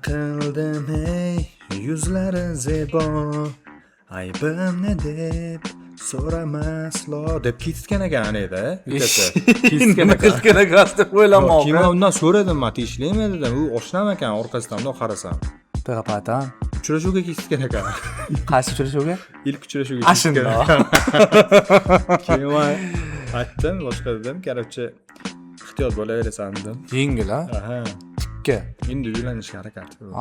Qildim ey yuzlari zebo aybim ne deb so'ramaslo deb ketgan ekan edi ketgan ekan deb o'ylamoqda. keyin undan so'radim man tegishlikmi dedim u oshnam ekan orqasidan bundoq qarasam Taqapatan. uchrashuvga ketgan ekan Qaysi uchrashuvga? ilk uchrashuvga Ashunda. keyin man aytdim boshqa dedim короче ehtiyot bo'laverasan dedim Yengil a? aha Tikka. endi uylanishga harakat qildim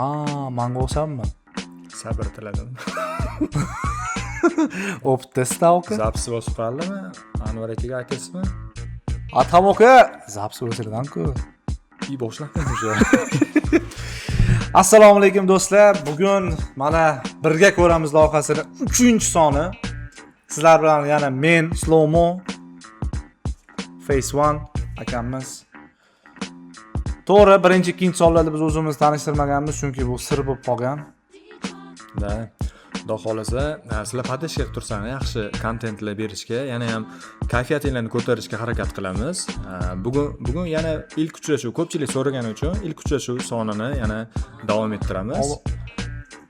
Menga o'xshabmi? sabr tiladim Optda stavka. zapsi bosib qoldimi anvar akaga aytasizmi Atam aka, zapsi o'sirdan-ku. и boshlabman уже Assalomu alaykum do'stlar. Bugun mana birga ko'ramiz loyihasini 3-soni. Sizlar bilan yana men Slowmo Face One akamiz. To'g'ri, birinchi, ikkinchi sonlarda biz o'zimizni tanishtirmaganmiz, chunki bu sir bo'lib qolgan. da xudo xolasa sizlar podishga tursan yaxshi kontentlar berishga yana ham kayfiyatinglarni ko'tarishga harakat qilamiz. Bugun yana ilk uchrashuv ko'pchilik so'ragani uchun ilk uchrashuv sonini yana davom ettiramiz.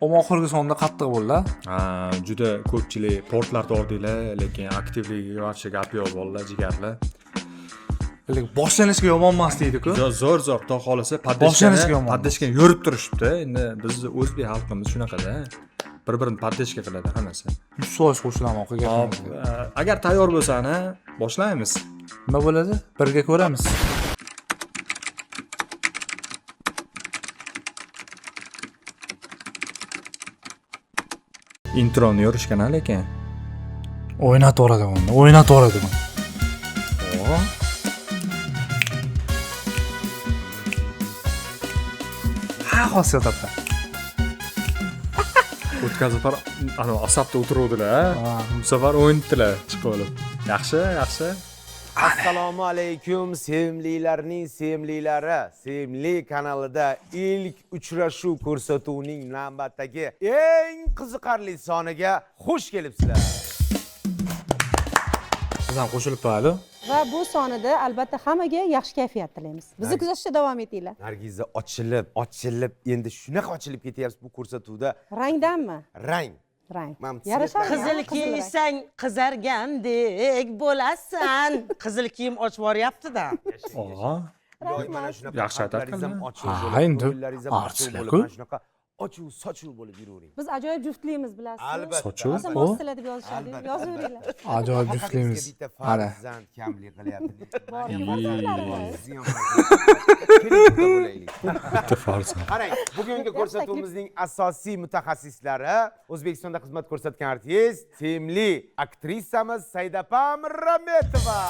Oxirgi sonda qattiq bo'ldi. Juda ko'pchilik portlarda ordinglar, lekin aktivligiga qarshi gap yo'q bolalar, jigarlar. Lekin boshlanishga yomon emas deydi-ku. Zo'r xudo xolasa podishga yurib turishibdi. Endi bizning o'zbek xalqimiz shunaqada. Bir-birini podishga qiladi hammasi. 100% qo'shilaman o'qiga. Agar tayyor bo'lsani, boshlaymiz. Nima bo'ladi? Birga ko'ramiz. Introni yorishgan lekin. O'ynataveradi uni, o'ynataveradi uni. Xosiyat topa. O'tkazib asabda o'tiruvdilar. Bu safar o'ynadilar chiqib olib. Yaxshi. Assalomu alaykum sevimlilarning sevimlilari. Sevimli kanalida ilk uchrashuv ko'rsatuvining navbatdagi eng qiziqarli soniga xush kelibsizlar. Biz ham qo'shilib qo'yaylik. Va bu sonida albatta hammaga yaxshi kayfiyat tilaymiz. Bizni kuzatishda davom etinglar. Nargiza ochilib, endi shunaqa ochilib ketyapsiz bu ko'rsatuvda. Rangdanmi? Rang. Yarashadi. Qizil kiysang qizargandek bo'lasan. Qizil kiyim ochib yuryapti-da. Mana shunaqa Yaxshi aytadinglar. Ha, endi artistlar-ku. Shunaqa ochuv bo'lib yuravering. Biz ajoyib juftligimiz bilasiz. Albatta. Sochuv. Asosan mo'sizlar deb yozishadi. Yozaveringlar. Ajoyib juftligimiz. Ana. Farzand kamlik qilyapti. Qarang, bugungi ko'rsatuvimizning asosiy mutaxassislari O'zbekistonda xizmat ko'rsatgan artist, sevimli aktrisamiz Saidapam Rametova.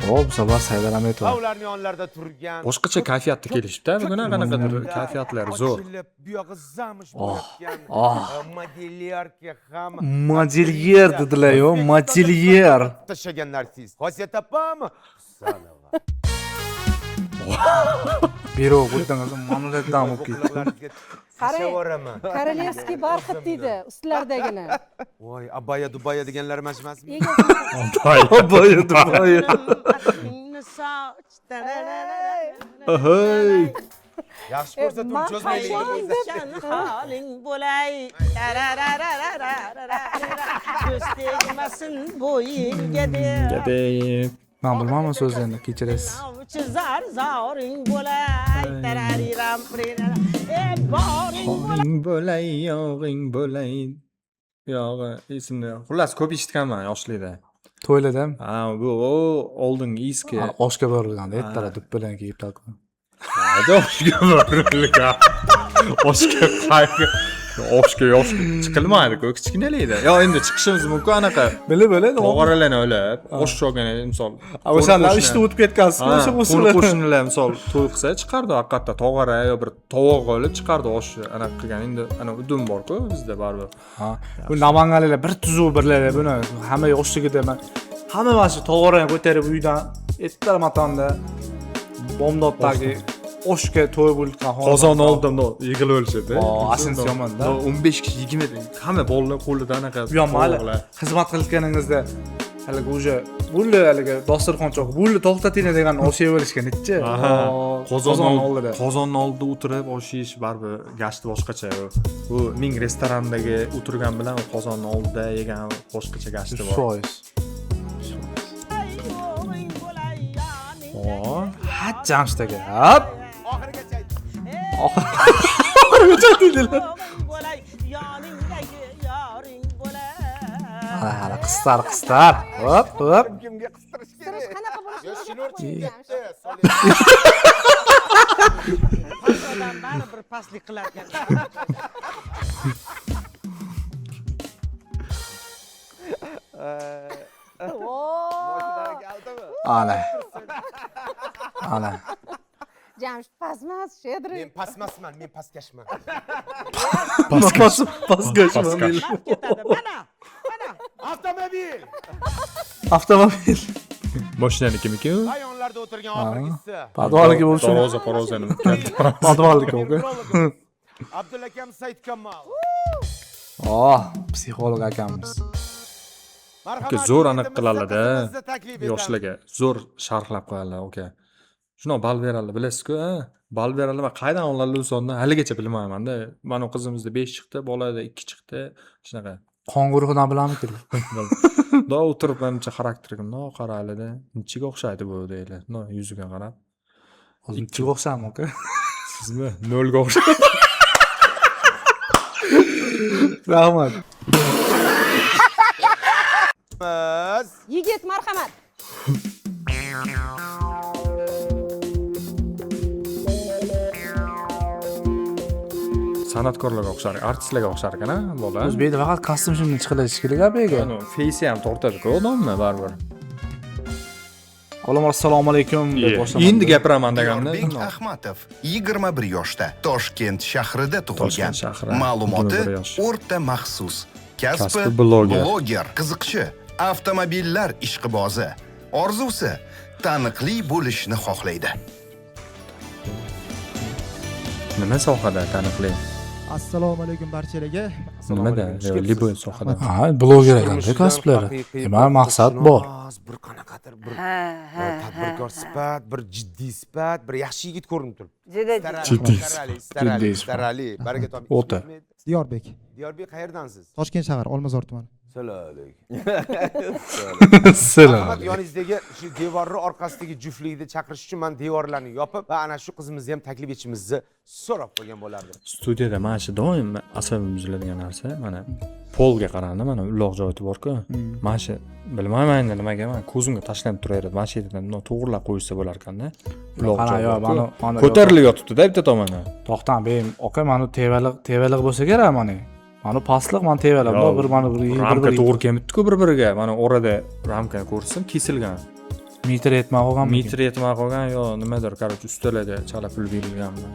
Bu safar Saida Rametova. Ularning yonlarida turgan Boshqacha kayfiyatda kelishibdi. Bugun qanaqadir kayfiyatlari zo'r. Bu yog'i zamish bo'layotgan modellarga ham Modelyer dedilar-ku, modelyer. tashagan artist. Xosiyatapam Husanova. Biro o'tdingiz, mamlakatdan bo'lib ketdi. Qarang, Korolevskiy barxit deydi ustlaridagini. Voy, Abaya Dubaya deganlar emas emasmi? Duboy. Yaxshi ko'rsatuv cho'zmaylik. Haling bo'lay. Ko'z tegmasin bo'yingga deb. Men bilmayman so'zlarni, kechirasiz. Chizar zoring bo'lay. Tarariram boring bo'lay, yog'ing bo'lay. Yog'i esimda. Xullas ko'p eshitganman yoshlikda. To'yladim. Bu oldingi eski. Oshga borilganda ertalar dub bilan kiyib talqin. Oshga borilgan. Oshga yosh chiqilmaydi-ku, kichkinalikda. Yo, endi chiqishimiz mumkin anaqa. Bilib, Tog'oralarni o'ylab, osh cho'gani misol. O'shanlar ishda o'tib ketgansiz, o'sha usullar. Qo'shnilar misol to'y qilsa chiqardi haqiqatda tog'ora yo bir tovoq olib chiqardi osh anaqa qilgan. Endi ana udum bor-ku bizda baribir. Bu namanganliklar bir tuzuv birlar buni hamma yoshligida men hamma mana shu tog'orani ko'tarib uydan ertalar matonda bomdoddagi oshga to'y bo'lgan Qozon oldimda yig'ilib o'lishadi. Asinsi yomon-da. 15 kishi 20 hamma bolalar qo'lida anaqa. Bu ham mayli xizmat qilayotganingizda haligi уже bulli haligi dasturxonchoq bulli to'xtatinglar degan osh yeb olishgan-chi. Qozon oldida. Qozonni oldida o'tirib osh yeyish baribir gashti boshqacha. Bu ming restorandagi o'tirgan bilan qozonni oldida yegan boshqacha gashti bor. 100%. Oo. Ha, Jamshid aka. Hop. Oxirigacha ayt. Oxirigacha aytinglar. bo'lay yoningdagi yoring bo'lay. Hala qistar. Hop. Kimga qistirish kerak? Qanaqa bo'lishini Odam baribir pastlik qilar ekan. Mashinaga aldimi? Ana. Jamshid pastmas, Shedri. Men pastmasman, men pastkashman. Pastkash. Ketadi. Mana. Avtomobil. Avtomobil. Mashinaniki-mi? Rayonlarda o'tirgan oxirgisi. Podvalniki bo'lishi. Parozani. Podvalniki oka. Abdulakam Saidkamol. Psixolog akamiz. Marhamat. Zo'r aniq qiladi-da. Bizda taklif etamiz. Yoshlarga zo'r sharhlab qo'yadilar, oka. Shunaqa bal beradilar, bilasizku, ha? Bal beradilar va qaydan oladilar o'sonni haligacha bilmayman-da. Mana qizimizda 5 chiqdi, bolada 2 chiqdi, shunaqa. Qon guruhidan bilamizki. Do o'tirib menimcha xarakteriga mundoq qaraladi. Nichiga o'xshaydi bu deylar. No, yuziga qarab. Ikkiga o'xshaymi aka? Sizmi? 0 ga o'xshaydi. Rahmat. Yigit, marhamat. San'atkorlarga o'xshar, artistlarga o'xshar ekan-a, bola. O'zbekda faqat kostyum shimni chiqilishi kerak abiga. Ano, face ham tortadi-ku odamni baribir. Olamar assalomu alaykum deb boshlamoqda. Endi gapiraman deganda. Diyorbek Ahmatov 21 yoshda Toshkent shahrida tug'ilgan. Toshkent shahri, Ma'lumoti 21 yosh. o'rta maxsus. Kasbi Kasbi bloger. qiziqishi, avtomobillar ishqibozi. Orzusi taniqli bo'lishni xohlaydi. Nima sohada taniqli? Assalomu alaykum barchalarga. Nimada? Liboy sohada. Ha, bloger ekanda kasblari. Nima maqsad bor? Bir qanaqadir bir tadbirkor sifat, bir jiddiy sifat, bir yaxshi yigit ko'rinib turibdi. Jiddiy. Starali. Baraka toping. O'ta. Diyorbek. Diyorbek qayerdansiz? Toshkent shahar, Olmazor tumani. Assalomu alaykum. Selam. Faqat yoningizdagi shu devorning orqasidagi juftlikni chaqirish uchun men devorlarni yopib va ana shu qizimizni ham taklif etishimizni so'rab qo'ygan bo'lardim. Studiyada mana shu doim asabim buziladigan narsa, mana polga qarandi, mana uloq joyi bor-ku. Mana shu bilmayman endi nimaga, men ko'zimga tashlanib turaveradi. Mana shu yerdan to'g'rilab qo'yishsa bo'lar ekanda. Uloq Qara, yo, joyi. mana Ko'tarilib yotibdi-da bitta tomoni. To'xtam, benim aka mana tevalik bo'lsa kerak mana. Mana pastliq, mana tevalik. Bu bir mana bir ramka to'g'ri kelibdi-ku bir-biriga. Mana orada ramkani ko'rsam kesilgan. metr yetmay qolgan. Metr yetmay qolgan yo nimadir, короче, ustalada chala pul berilganmi.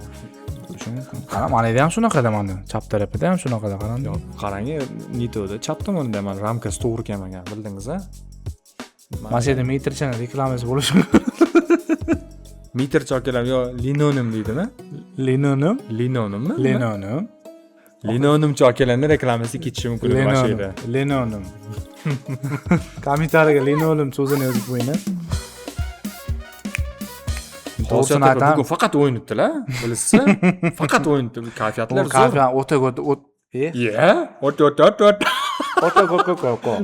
Qara, mana ham shunaqada mana. Chap tarafida ham shunaqada qarang. Qarang, nitoda chap tomonda mana ramkasi to'g'ri kelmagan, bildingiz-a? Mana shu yerda metrchani reklamasi bo'lishi. Metr chokalar yo linonim deydimi? Linonim. Linonimmi? Linonim. Linonim chokalarning reklamasi ketishi mumkin mana shu yerda. Linonim. Kommentariyaga linonim so'zini yozib qo'ying. To'g'risini aytaman. Bugun faqat o'ynatdilar, bilasizmi? Faqat o'ynatdi. Kayfiyatlar zo'r. Kayfiyat o'ta o't. Ota.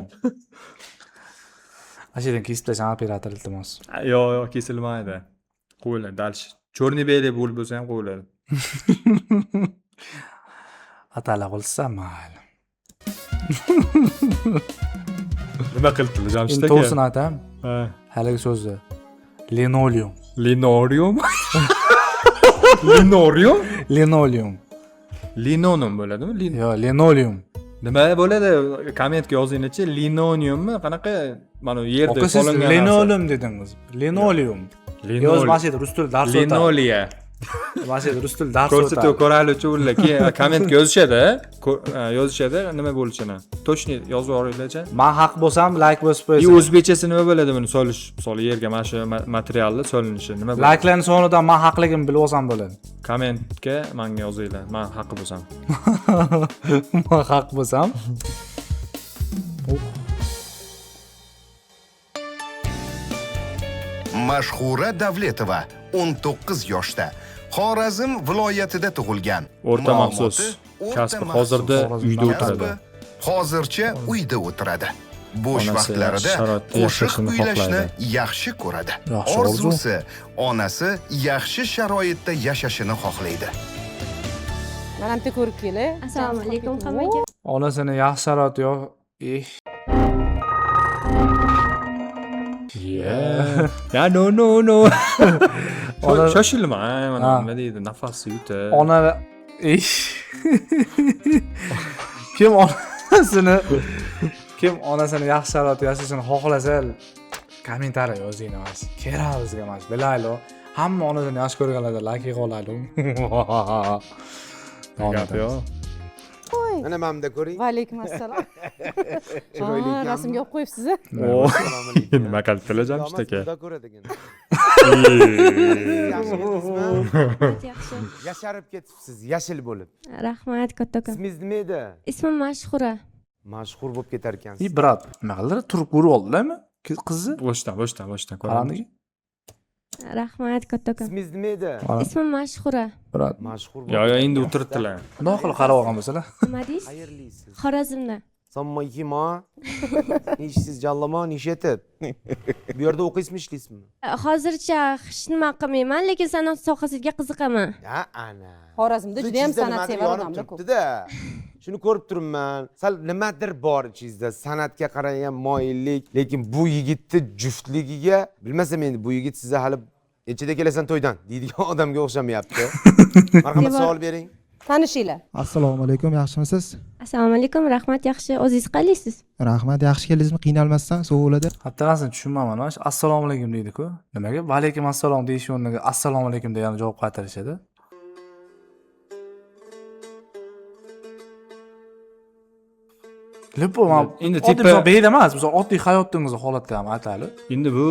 Ashirdan kesib tashlab operator iltimos. Yo'q, kesilmaydi. Qo'yiladi, dальше. Черный белый bo'lib bo'lsa ham qo'yiladi. Atala qilsa mayli. Nima qildi Jamshid aka? To'g'risini aytam. Ha. Haligi so'zni. Linoleum. Linorium? Linorium? Linoleum. Linonim bo'ladimi? Yo, linoleum. Nima bo'ladi? Kommentga yozingchi. Linoniummi? Qanaqa mana yerda Siz solingan linoleum dedingiz. Linoleum. Yoz masjid rus tili dars o'tadi. Linoliya. Masjid rus tili dars Ko'rsatuv o'tadi. ko'raylik ular. Keyin kommentga yozishadi, nima bo'lishini. Точно yozib yuboringlarcha. Men haq bo'lsam like bosib И qo'yasiz. o'zbekchasi nima bo'ladi buni solish? Misol yerga mana shu materialni solinishi nima bo'ladi? Like'larning sonidan men haqligimni bilib olsam bo'ladi. Kommentga menga yozinglar. Men haqi bo'lsam. Men haq bo'lsam. Mashhura Davletova 19 yoshda. Xorazm viloyatida tug'ilgan. O'rta Ma'lumoti maxsus o'rta kasbi maxsus. hozirda uyda o'tiradi. Kasbi hozircha uyda o'tiradi. Bo'sh Onasi vaqtlarida sharoitda qo'shiq yashashini kuylashni xohlaydi. yaxshi ko'radi. Yaxshi Orzusi onasi yaxshi sharoitda yashashini xohlaydi. Mana bitta ko'rib kelay. Assalomu alaykum hammaga. Onasini yaxshi sharoit yo'q. Ya no. Ona- Shoshilma, mana Ha. nima deydi, nafasni yutib. Ona kim onasini yaxshi sharoitda yashashini xohlasa kommentariy yozing emas. Kerak bizga emas. Bilaylo. Hamma onasini yaxshi ko'rganlarda like qo'yaylik. Gap yo'q. Mana mamda ko'ring. Va alaykum assalom. Chiroyli ekanmi? Rasmga olib qo'yibsiz. Assalomu alaykum. Nima qilibdilar jamshid aka? Xudo ko'radi ekan. Yaxshi. Yasharib ketibsiz, yashil bo'lib. Rahmat kattakon. Ismingiz nima edi? Ismim Mashhura. Mashhur bo'lib ketar ekansiz. Brat, nima qildilar? Turib ko'rib oldilarmi? Qizni? Boshdan Qarandiki. ko'ramiz. Rahmat kattakon. Ismingiz nima edi? Ismim Mashhura. Brat. Mashhur Yo, endi o'tiribdilar. Xudo qilib qarab olgan bo'lsalar. Nima deysiz? Xayrlisiz. Xorazmda. Assalomu alaykum. Nishsiz jallama, nishetib. Bu yerda o'qiysizmi, ishlaysizmi? Hozircha hech nima qilmayman, lekin san'at sohasiga qiziqaman. Ha, ana. Xorazmda juda ham san'at sevar odamlar ko'p. turibdi-da. Shuni ko'rib turibman. Sal nimadir bor ichingizda, san'atga qaragan moyillik, lekin bu yigitni juftligiga, bilmasam endi bu yigit sizni hali nechida kelasan to'ydan deydigan odamga o'xshamayapti. Marhamat savol bering. Tanishinglar. Assalomu alaykum, yaxshimisiz? Assalomu alaykum, rahmat, yaxshi. O'zingiz qalaysiz? Rahmat, yaxshi keldingizmi? Qiynalmasdan sovg'alar. Hattarasini tushunmayman. Assalomu alaykum deydi-ku. Nimaga? Va alaykum assalom deyish o'rniga assalomu alaykum degan javob qaytarishadi. Lepo Endi tipa tipa- beyda emas, biz oddiy hayotingizni holatda ham aytaylik. Endi bu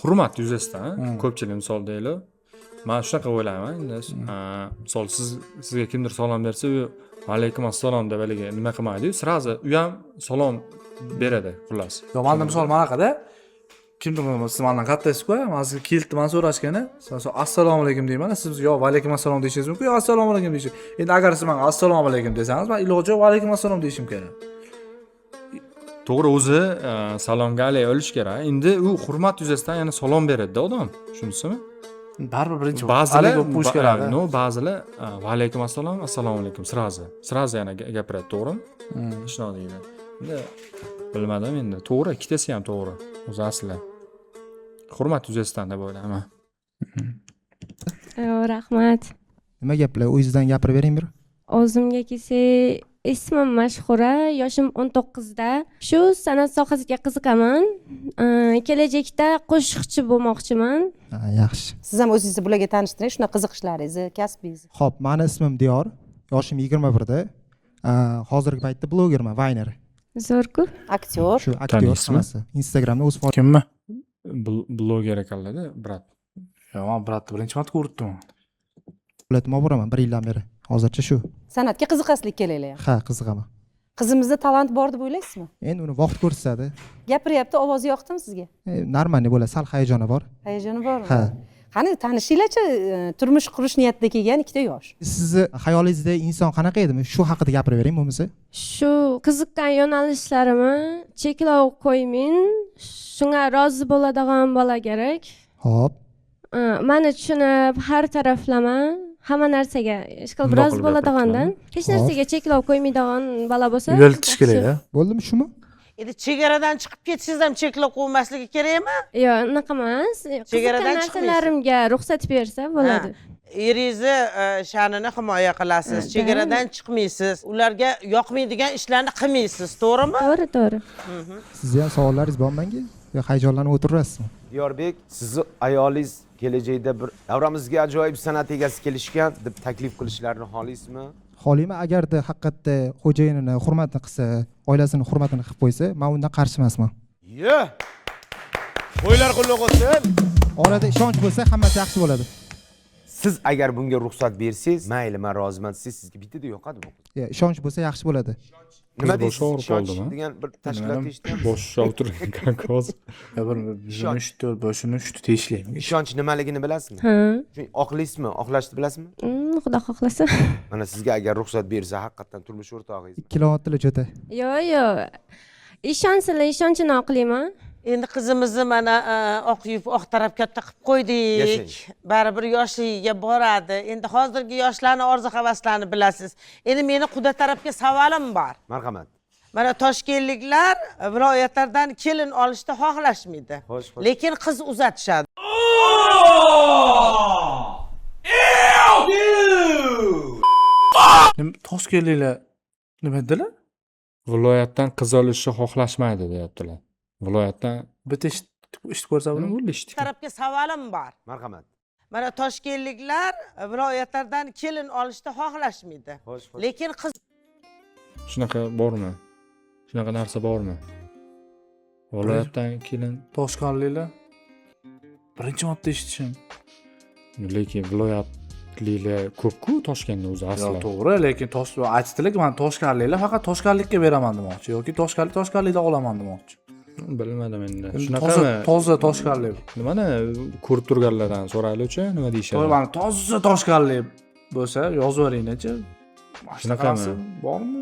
hurmat yuzasidan ko'pchilik misol deylik. Men shunaqa o'ylayman. Endi misol sizga kimdir salom bersa, u alaykum assalom deb haligi nima qilmaydi, sirazi u ham salom beradi, xullas. Yo, menda misol manaqada kimdir siz mendan kattasiz-ku, men sizga kelibman so'rashgani, siz assalomu alaykum deyman, siz yo va alaykum assalom deyishingiz mumkin, yo assalomu alaykum deysiz. Endi agar siz menga assalomu alaykum desangiz, men iloji yo'q va alaykum assalom deyishim kerak. To'g'ri, o'zi salomga alay olish kerak. Endi u hurmat yuzasidan yana salom beradi-da odam. Shunisimi? Baribir birinchi Ba'zilar alaykum qo'yish kerak. no, ba'zilar va alaykum assalom, assalomu alaykum sirazi yana gapiradi, to'g'rimi? Shunaqa deydi. Endi bilmadim endi. To'g'ri, ikkitasi ham to'g'ri. O'zi asli. Hurmat yuzasidan deb o'ylayman. Rahmat. Nima gaplar? O'zingizdan gapirib bering bir. O'zimga kelsak, ismim Mashhura, yoshim 19 da. Shu san'at sohasiga qiziqaman. Kelajakda qo'shiqchi bo'lmoqchiman. Ha, yaxshi. Siz ham o'zingizni bularga tanishtiring, shuna qiziqishlaringizni, kasbingizni. Xo'p, meni ismim Diyor. Yoshim 21 da. Hozirgi paytda blogerman, Vayner. Zo'r-ku. Aktyor. Shu aktyor Taniysizmi? sanasi. Instagramda o'z Kimmi? Bloger ekanlar-da, brat. Yo, men bratni birinchi marta ko'rdim. faoliyatimni olib boraman 1 yildan beri. Hozircha shu. San'atga qiziqasizlik kelaylar ham. Ha, qiziqaman. Qizimizda talant bor deb o'ylaysizmi? Endi uni vaqt ko'rsatadi. Gapiryapti, ovozi yoqdimi sizga? Normalniy bo'ladi, sal hayajoni bor. Hayajoni bormi? Ha. Qani tanishinglarchi, turmush qurish niyatida kelgan ikkita yosh. Sizni xayolingizda inson qanaqa edimi? Shu haqida gapirib bering bo'lmasa. Shu qiziqqan yo'nalishlarimni cheklov qo'ymang. Shunga rozi bo'ladigan bola kerak. Xo'p. Meni tushunib, har taraflama, hamma narsaga ishqilib Bundoq rozi qilib bo'ladigandan, hech narsaga cheklov qo'ymaydigan bola bo'lsa. Yo'ltish kerak-a? Bo'ldimi shumi? Endi chegaradan chiqib ketishingiz ham cheklab qo'ymasligi kerakmi? Yo'q, unaqa emas. Chegaradan Qiziqqan narsalarimga ruxsat bersa bo'ladi. Eringizni sha'nini himoya qilasiz, chegaradan chiqmaysiz, ularga yoqmaydigan ishlarni qilmaysiz, to'g'rimi? To'g'ri. Sizni ham savollaringiz bormi menga? Yo hayajonlanib o'tirasizmi? Diyorbek, sizni ayolingiz kelajakda bir davramizga ajoyib san'at egasi kelishgan deb taklif qilishlarini xohlaysizmi? Xohlayman, agarda haqiqatda xo'jayinini hurmatini qilsa, oilasini hurmatini qilib qo'ysa, men undan qarshi emasman. Yo! Qo'ylar quloq olsin. Orada ishonch bo'lsa, hammasi yaxshi bo'ladi. Siz agar bunga ruxsat bersangiz, mayli, men roziman desangiz, sizga bitta yoqadi bu. Ishonch bo'lsa yaxshi bo'ladi. nima boshi deysiz og'rib ishonch qoldimi? degan bir tashkilotda eshitganmiz. boshida o'tirgan kankoz. bir yuzini shtu boshini shtu teshlaymi Ishonch nimaligini bilasizmi? Ha. Oqlaysizmi? Oqlashni bilasizmi? Xudo xohlasa. Mana sizga agar ruxsat bersa, haqiqatan turmush o'rtog'ingiz. Ikkilanotdilar juda. Yo'q. Ishonsinlar, ishonchini oqlayman. Endi qizimizni mana oq yub oq tarafga qilib qo'ydik. Yashang. Baribir yoshligiga boradi. Endi hozirgi yoshlarni orzu havaslarini bilasiz. Endi meni quda tarafga savolim bor. Marhamat. Mana toshkentliklar viloyatlardan kelin olishni xohlashmaydi. Xo'sh, xo'sh. Lekin qiz uzatishadi. toshkentliklar nima dedilar Viloyatdan qiz olishni xohlashmaydi deyaptilar. Viloyatdan bitta eshitib ko'rsa nima bo'ladimi bo'ldi ishdi? Tarafga savolim bor. Marhamat. Mana toshkentliklar viloyatlardan kelin olishni xohlashmaydi. Xo'sh, xo'sh. Lekin qiz Shunaqa bormi? Shunaqa narsa bormi? Viloyatdan kelin, toshkentliklar birinchi marta eshitishim lekin viloyatliklar ko'p-ku Toshkentda o'zi yo'q aslan. to'g'ri lekin aytdilarki man toshkentliklar faqat toshkentlikka beraman demoqchi yoki toshkentlikdan olaman demoqchi Bilmadim endi. toza Shunaqami? toza toshkentlik Nimani ko'rib turganlardan so'raylik-chi, nima deyishadi? to'g'ri mana toza toshkentlik bo'lsa yozib yuboringlar-chi Shunaqami? bormi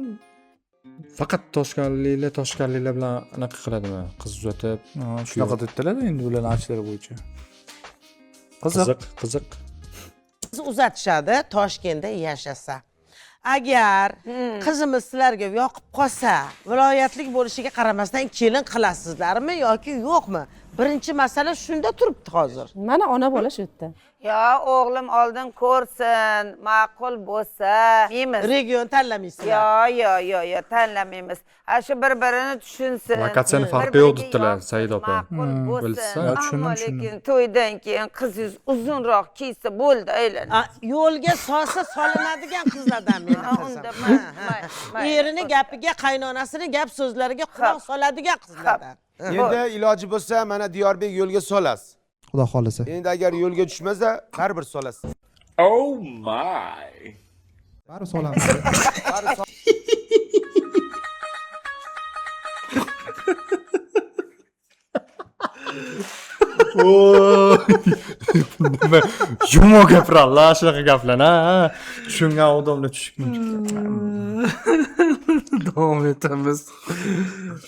Faqat toshkentliklar bilan anaqa qiladimi? Qiz uzatib, shunaqa dedilar endi ularni aytishlari bo'yicha qiziq qiziq. qiz uzatishadi Toshkentda yashasa. Agar qizimiz sizlarga yoqib qolsa, viloyatlik bo'lishiga qaramasdan kelin qilasizlarmi yoki yo'qmi? Birinchi masala shunda turibdi hozir. Mana ona bola shu yerda. Yo, o'g'lim oldin ko'rsin, ma'qul bo'lsa, deymiz. Region tanlamaysizlar. Yo, tanlamaymiz. Shu bir-birini tushunsin. Lokatsiyani farqi yo'q dedilar, Said opa. Ma'qul bilsa. bo'lsin. Tushundim, Ammo tushundim. lekin to'ydan keyin qizingiz uzunroq kiysa bo'ldi, aylanadi. Yo'lga solsa solinadigan qizlardan meni Unda qizim. Erini gapiga, qaynonasini gap so'zlariga quloq soladigan qizlardan. Endi iloji bo'lsa, mana Diyorbek yo'lga solasiz. Xudo xolisa. Endi agar yo'lga tushmasa, baribir solasiz. Baribir solamiz. Yumo gapirarlar, shunaqa gaplarni, ha. Tushungan odamlar tushib davom etamiz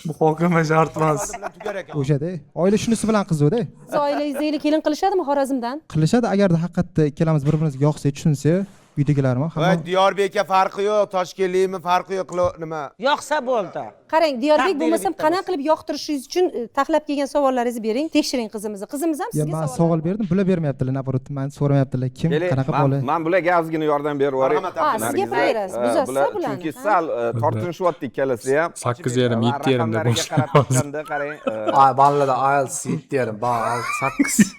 muhokama shart emas bilan tugar ekan. O'shada oila shunisi bilan qiziqda. Siz oilangizga kelin qilishadimi Xorazmdan? Qilishadi agarda haqiqatda ikkalamiz bir-birimizga yoqsa, tushunsa, uydagilarmi Voy, hamma Diyorbekka farqi yo'q, Toshkentlikmi farqi yo'q, nima? Yoqsa bo'ldi. Qarang, Diyorbek Taqdiri bo'lmasam bitta qanaqa qilib yoqtirishingiz uchun taxlab kelgan savollaringizni bering, tekshiring qizimizni. Qizimiz ham Ya sizga men savol berdim, bular bermayaptilar, naborot, men so'ramayaptilar, kim qanaqa bola. Men bularga ozgina yordam berib yuboray. Marhamat, siz gapaverasiz, buzasiz bularni. Chunki sal tortinishyapti ikkalasi ham. 8,5 7 yerim deb qarab turganda qarang, bolalarda IELTS 7 yarim, 8.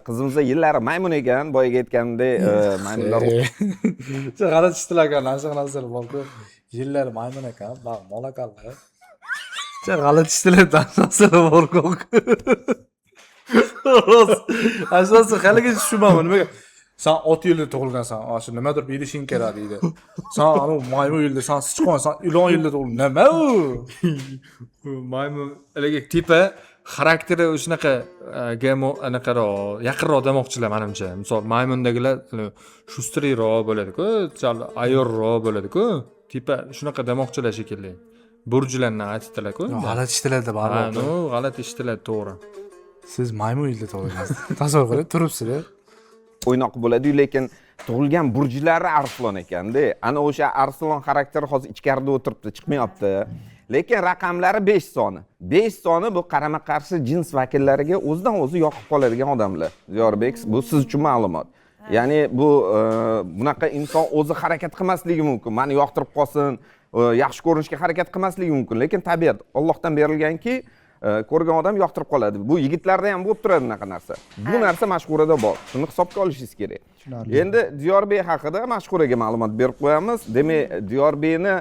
qizimizda yillari maymun ekan, boyaga aytgandek, maymunlar g'alati ishtilar ekan, shunaqa narsalar bor-ku. Yillari maymun ekan, baq molaqallar. G'alati ishtilar narsalar bor-ku. Asosan haligacha tushunmayman nimaga. Sen ot yilda tug'ilgansan, shu nimadir bilishing kerak deydi. Sen anu maymun yilda, sen sichqon, sen ilon yilda tug'ilding. Nima u? Maymun haligi tipi xarakteri shunaqa yaqinroq demoqchilar menimcha. Misol maymundagilar shustriyroq bo'ladi-ku, sal ayyorroq bo'ladi-ku. Tipi shunaqa demoqchilar shekilli. Burjlarni aytdilar-ku. G'alati ishtilarda bor. Ha, no, g'alati ishtilar, to'g'ri. Siz maymun yilda tug'ilgansiz. Tasavvur qiling, turibsiz. o'ynoq bo'ladi-yu, lekin tug'ilgan burjlari arslon ekanda. Ana o'sha arslon xarakteri hozir ichkarida o'tiribdi, chiqmayapti. Lekin raqamlari 5 soni. 5 soni bu qarama-qarshi jins vakillariga o'zidan o'zi yoqib qoladigan odamlar. Diyorbek, bu siz uchun ma'lumot. Ya'ni bu bunaqa inson o'zi harakat qilmasligi mumkin. Meni yoqtirib qolsin, yaxshi ko'rinishga harakat qilmasligi mumkin, lekin tabiat Allohdan berilganki, ko'rgan odam yoqtirib qoladi. Bu yigitlarda ham bo'lib turadi bunaqa narsa. Bu narsa mashhurada bor. Shuni hisobga olishingiz kerak. Endi Diyorbek haqida mashhuraga ma'lumot berib qo'yamiz. Demak, Diyorbekni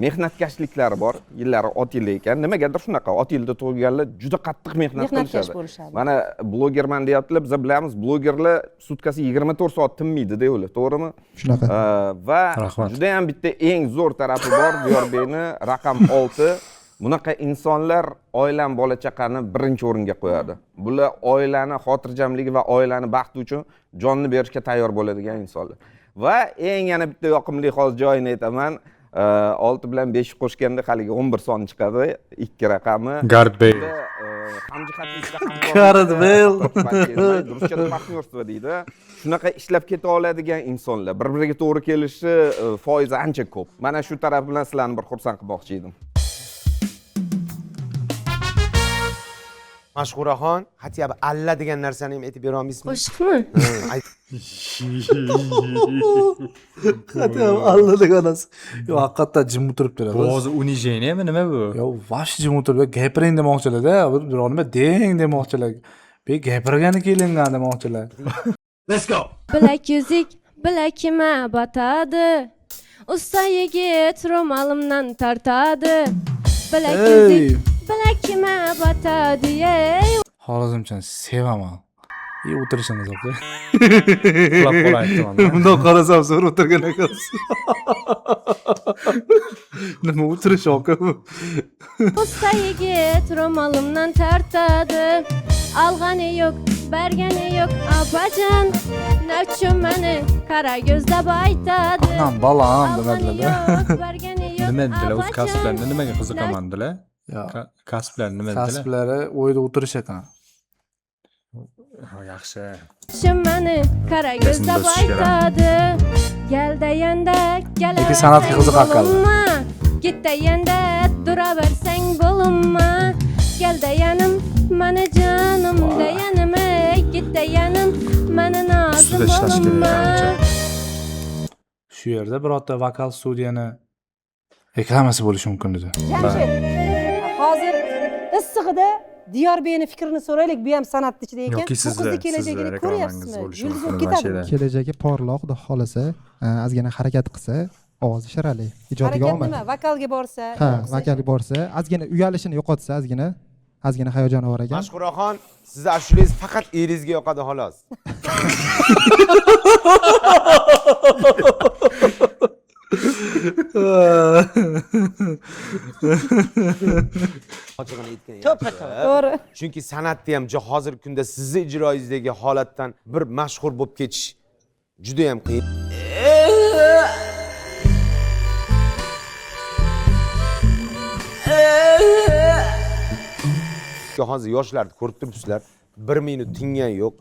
mehnatkashliklari bor. Yillari 6 yil ekan. Nimagadir shunaqa 6 yilda tug'ilganlar juda qattiq mehnat Mehnatkash qilishadi. bo'lishadi. Mana blogerman deyaptilar, biz bilamiz, blogerlar sutkasi 24 soat tinmaydi-da ular, to'g'rimi? Shunaqa. Va Rahmat. juda ham bitta eng zo'r tarafi bor Diyorbekni raqam 6. Bunaqa insonlar oilam, bola chaqani birinchi o'ringa qo'yadi. Bular oilani xotirjamligi va oilani baxti uchun jonni berishga tayyor bo'ladigan insonlar. Va eng yana bitta yoqimli xos joyini aytaman. 6 bilan 5 qo'shganda haligi 11 son chiqadi, ikki raqami. Gareth Bale. Gareth Bale. Ruschada partnyorstvo deydi. Shunaqa ishlab keta oladigan insonlar, bir-biriga to'g'ri kelishi foizi ancha ko'p. Mana shu taraf bilan sizlarni bir xursand qilmoqchi edim. Mashhuraxon, hatya alla degan narsani ham aytib bera olmaysizmi? Qo'shiqmi? Hatto alla deganasiz. Yo, haqiqatdan jim o'tiribdilar. Ovozi unijeniyami nima bu? Yo, vash jim o'tirib, gapiring demoqchilar-da, biror nima deng demoqchilar. Be gapirgani kelingan demoqchilar. Bilak yuzik bilakima botadi. Usta yigit ro'molimdan tortadi. Bilak yuzik bilakima botadi. Xorazmchani sevaman. O'tirishimiz yo'q. Uxlab qolayapman. Bundoq qarasam zo'r o'tirgan ekansiz. Nima o'tirish yo'q? Usta yigit ro'molimdan tortadi. Alg'ani yo'q, bergani yo'q, abajon. Navchim meni qara ko'zlab aytadi. Anam balam Alg'ani demadilar. yo'q, bergani yo'q, Nima dedilar? O'z abajon. kasblarini nimaga qiziqamandilar? Yo, Kasblar nima dedilar? kasblari o'yda o'tirish ekan. Yaxshi. Meni qara ko'zlab bosish kerak. aytadi. Geldayanda Lekin san'atga qiziqar qoldi. Gitdayanda duraversang bo'lma. Geldayanim meni jonim dayanim ey gitdayanim meni nozim Ustida ishlash kerak bo'lma. ancha. Shu yerda birorta vokal studiyani reklamasi bo'lishi mumkin edi. Jamshid, hozir issig'ida Diyorbekni fikrini so'raylik. Bu ham san'atni ichida ekan. Yoki Bu sizni qizni kelajagini reklamangiz ko'ryapsizmi? bo'lishi Yulduz mumkin bo'lib ketadimi? mashina. Kelajagi porloq, xudo xohlasa, ozgina harakat qilsa, ovozi shirali, ijodiga Harakat omad. nima? Vokalga borsa, Ha, vokali borsa, ozgina uyalishini yo'qotsa, ozgina hayajoni bor ekan. Mashhuraxon, sizni ashulangiz faqat eringizga yoqadi xolos. Ochig'ini aytgan. To'g'ri. Chunki san'atda ham hozirgi kunda sizni ijroingizdagi holatdan bir mashhur bo'lib ketish juda ham qiyin. Hozir yoshlarni ko'rib turibsizlar, 1 minut tingan yo'q,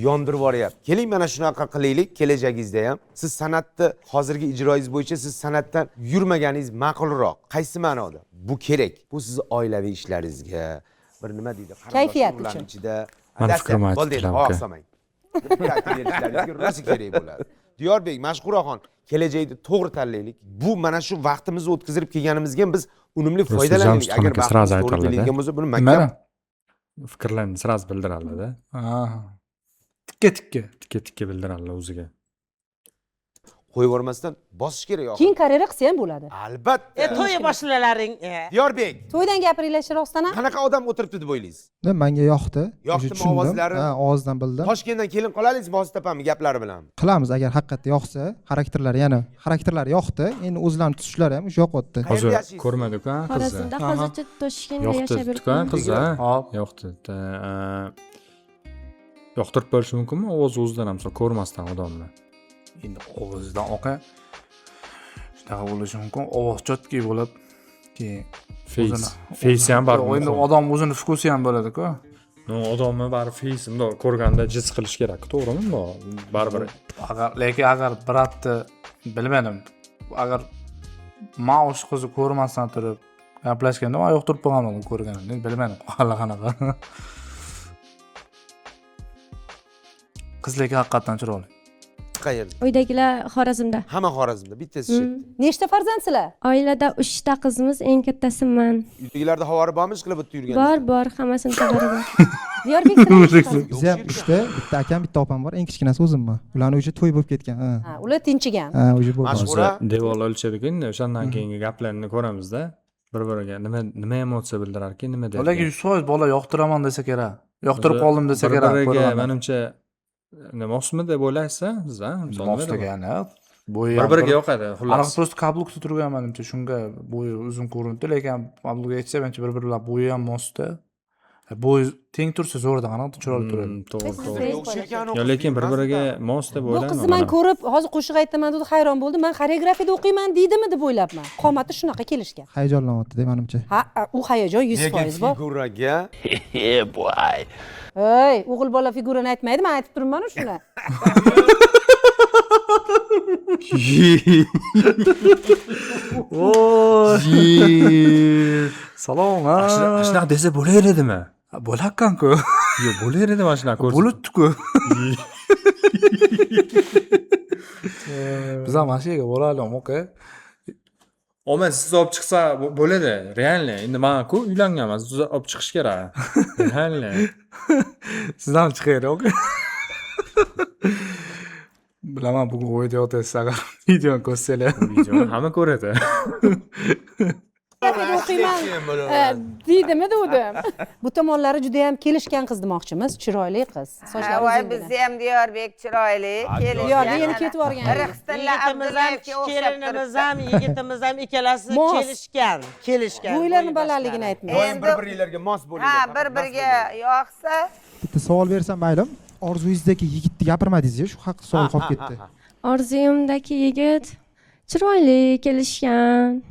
yondirib yuboryapti. Keling mana shunaqa qilaylik kelajagingizda ham. Siz san'atni hozirgi ijroingiz bo'yicha siz san'atdan yurmaganingiz ma'qulroq. Qaysi ma'noda? Bu kerak. Bu sizni oilaviy ishlaringizga, bir nima deydi, Kayfiyat uchun. Mani fikrimni aytib bo'ldi, kelaman, aka. oqsamang. Rosa kerak bo'ladi. Diyorbek, Mashhuraxon, kelajakda to'g'ri tanlaylik. Bu mana shu vaqtimizni o'tkazib kelganimizga biz unumli foydalanaylik. Jamshid Agar aka sirazi vaqtimiz to'g'ri aytadilar-da. kelgan bo'lsa, buni Mana maktab Fikrlarini siraz bildiradilar-da. Tikka bildiradilar o'ziga. qo'yib yubormasdan bosish kerak. Keyin karyera qilsa ham bo'ladi. Albatta. To'y boshlalaring. Diyorbek, To'ydan gapiringlar rostdan ham. qanaqa odam o'tiribdi deb o'ylaysiz? Menga yoqdi. Yoqdimi tushundim. ovozlari? Ha, ovozdan bildim. Toshkentdan kelin qoladingizmi Hozitapami gaplari bilan? Qilamiz agar haqiqatda yoqsa, xarakterlari yoqdi. Endi o'zlarini tutishlari ham yoqotdi. Hozir Qayerda yashaysiz? ko'rmadik-ku qizni. Xorazmda hozircha Toshkentda Yo'qdi, yashab ku yuribman. qizni. Hop. Yo'qdi. Yoqtirib bo'lishi mumkinmi? Ovoz o'zidan ham ko'rmasdan odamni. Endi ovozidan oqa shunaqa bo'lishi mumkin. Ovoz chotki bo'lib, keyin Face ham bor. endi odam o'zini fokusi ham bo'ladi-ku. No, odamni bari face bundoq ko'rganda jiz qilish kerak, to'g'rimi? Bundoq baribir. Lekin agar biratni bilmadim. Agar men o'sha qizni ko'rmasdan turib gaplashganda men yo'qtirib qo'yganman ko'rganimni, bilmadim qanaqa. Qiz lekin haqiqatan chiroyli. qayerda? Uydagilar Xorazmda. Hamma Xorazmda, bittasi shu. Nechta farzandsizlar? Oilada 3 ta qizimiz, eng kattasi men. Uydagilarda havori bormi, ishqilib o'tib yurgan? Bor, hammasini xabari bor. Diyorbek sizlar Biz ham 3ta, bitta akam, bitta opam bor. Eng kichkinasi o'zimman. Ularni o'sha to'y bo'lib ketgan. Ha, ular tinchigan. Ha, o'sha bo'ldi. Mashhura. Devorlar o'lchaydi-ku, endi o'shandan keyingi gaplarni ko'ramizda. Bir-biriga nima emotsiya bildirarki, nima deydi. Ularga 100% bola yoqtiraman desa kerak. Yoqtirib qoldim desa kerak. Bir-biriga menimcha mosmi deb o'ylaysiz, siz a? Mos degani. Bo'yi Bir-biriga yoqadi, xullas. aniq просто kablukda turgan menimcha, shunga bo'yi uzun ko'rinadi, lekin kablukga aytsa, menimcha bir-birlar bo'yi ham mosda. Bo'yi teng tursa zo'rda, aniq chiroyli turadi. To'g'ri. Yo, lekin bir-biriga mos deb Bu o'ylayman. qizni men ko'rib, hozir qo'shiq aytaman deb hayron bo'ldim. Men xoreografiyada o'qiyman deydimi deb o'ylabman. Qomati shunaqa kelishgan. Hayajonlanyapti-da menimcha. Ha, u hayajon 100% bor. Figuraga. Ey, o'g'il bola figurani aytmaydi, men aytib turibman shuni. Salom. Shunaqa desa bo'lar edimi? Bo'larkan-ku. Yo'q, bo'lar edi mana shunaqa ko'rsa. Bo'libdi-ku. Biz ham mana shu yerga boraylik, oka. Omen siz olib chiqsa bo'ladi, realni. Endi men-ku uylanganman, siz olib chiqish kerak. Realni. Siz ham chiqaylik, oka. Bilaman, bugun o'yda yotasiz, agar videoni ko'rsanglar. Video hamma ko'radi. O'qiyman deydimi dedim. Bu tomonlari juda ham kelishgan qiz demoqchimiz, chiroyli qiz. Sochlari Voy, uzun. bizni ham Diyorbek chiroyli. Diyorbek yana ketib yuborgan. Rixsitilla Abdullayevga o'xshab Kelinimiz ham, yigitimiz ham ikkalasi Mos. kelishgan. Bo'ylarini balandligini aytmaydi. Doim bir-birlarga mos bo'linglar. Ha, bir-biriga yoqsa, Bitta savol bersam maylim? Orzuyingizdagi yigitni gapirmadingiz-ku, shu haqida savol qolib ketdi. Orzuyimdagi yigit chiroyli, kelishgan.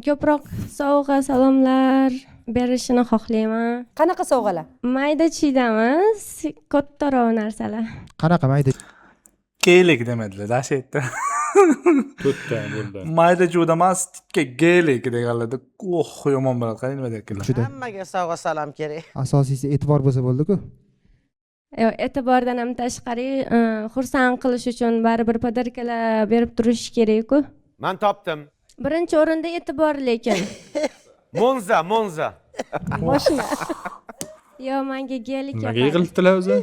Ko'proq sovg'a salomlar berishini xohlayman. Qanaqa sovg'alar? Mayda-chiydamas, kattaroq narsalar. Qanaqa mayda? Geylik demadilar, dash aytdi. To'rtta bo'ldi. Mayda juda emas, tikka geylik deganlarda, yomon bo'ladi, qani nima deyaptilar. Juda. Hammaga sovg'a salom kerak. Asosiysi e'tibor bo'lsa bo'ldi-ku. Yo'q, e'tibordan ham tashqari, xursand qilish uchun baribir podarkalar berib turish kerak-ku. Men topdim. Birinchi o'rinda e'tibor lekin. Monza. Mashina. Yo'q, menga gelik Nimaga yig'ilibdilar o'zi?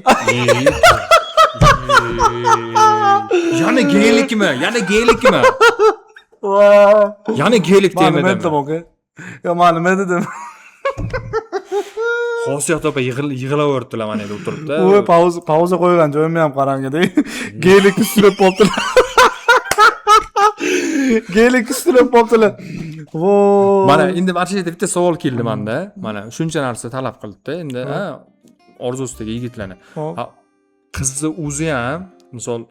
Yana geylikmi? Yana geylik Nima demadimi? dedim, oka? Yo, men nima dedim? Xosiyat opa yig'ilaverdilar mana endi o'tiribdi. Voy, pauza qo'ygan joyimni ham qarangda. Geylik ustirib qoldilar. Geylik ustirib qoldilar. Voy. Mana endi mana shu yerda bitta savol keldi menda. Mana shuncha narsa talab qildi. Endi orzusidagi yigitlarni. Ha, qizni o'zi ham misol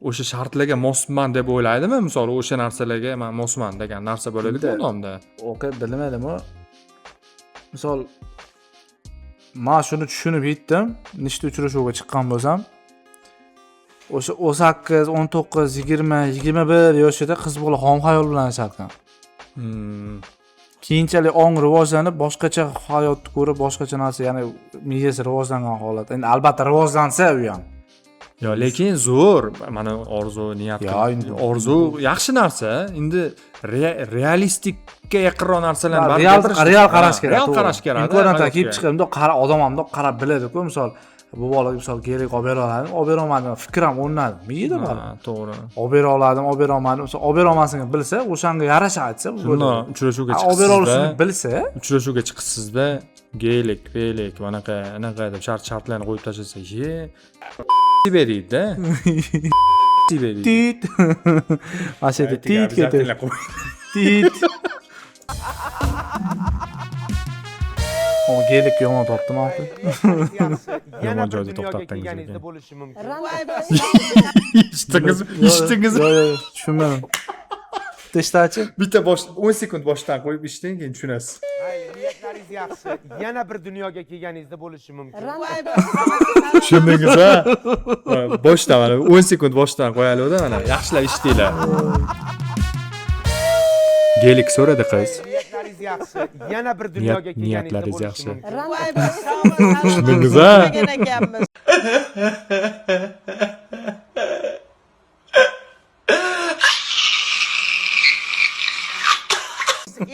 o'sha shartlarga mosman deb o'ylaydimi? Misol o'sha narsalarga men mosman degan narsa bo'ladi-ku odamda. Oka, bilmadim-ku. Misol men shuni tushunib yetdim, nechta uchrashuvga chiqqan bo'lsam, o'sha 18, 19, 20, 21 yoshida qiz bola xom xayol bilan yasharkan. Keyinchalik ong rivojlanib, boshqacha hayotni ko'rib, boshqacha narsa, ya'ni miyasi rivojlangan holat. Endi albatta rivojlansa u ham. Yo, lekin zo'r. Mana orzu, niyat. Orzu yaxshi narsa. Endi realistikka yaqinroq narsalarni Real qarash kerak. Real qarash kerak. Imkoniyatlar kelib chiqadi, odam ham qarab biladi-ku, misol bu bola misol kerak olib bera oladim, olib bera olmadim, fikrim o'rnadi. Miyida bor. To'g'ri. Olib bera oladim, olib bera olmadim. Misol olib bera olmasligini bilsa, o'shanga yarasha aytsa, bu bo'ladi. Uchrashuvga chiqsizda, olib bera olishini bilsa, uchrashuvga chiqsizda, geylik, peylik, anaqa deb shart-shartlarni qo'yib tashlasa, beradi-da. Beradi. Tit. Mashada tit ketadi. Tit. O geylik yomon topdim oxir. Yomon joyda to'xtatdingiz. Bo'lishi mumkin. Eshitdingiz? Tushunmadim. Teshtachi? Bitta 10 sekund boshdan qo'yib eshiting, keyin tushunasiz. Niyatlaringiz yaxshi. Yana bir dunyoga kelganingizda bo'lishi mumkin. Tushundingiz a? Boshdan mana 10 sekund boshdan qo'yaylik-da, mana yaxshilab eshitinglar. Geylik so'radi qiz. Niyatlaringiz yaxshi. Yana bir dunyoga kelganingizda bo'lishi mumkin. Tushundingiz a?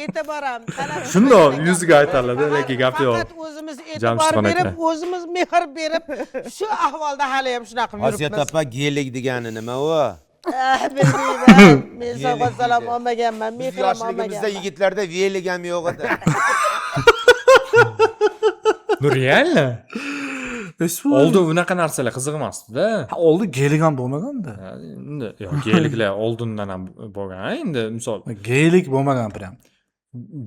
e'tibor ham talab Shundoq yuziga aytiladi, lekin gap yo'q. faqat o'zimiz e'tibor Jamshidxon berib aka. o'zimiz mehr berib shu ahvolda hali ham shunaqa qilib Osiyo yuribmiz. opa gelik degani nima u? Bilmayman. Men sovg'a salom olmaganman, mehr ham Yoshligimizda olmaganman. yigitlarda velik ham yo'q edi. Ну реально? Eski Oldin unaqa narsalar qiziq emasdi-da. oldi geylik ham bo'lmaganda. Endi yo'q, geyliklar oldindan ham bo'lgan. Endi misol Geylik bo'lmagan prям.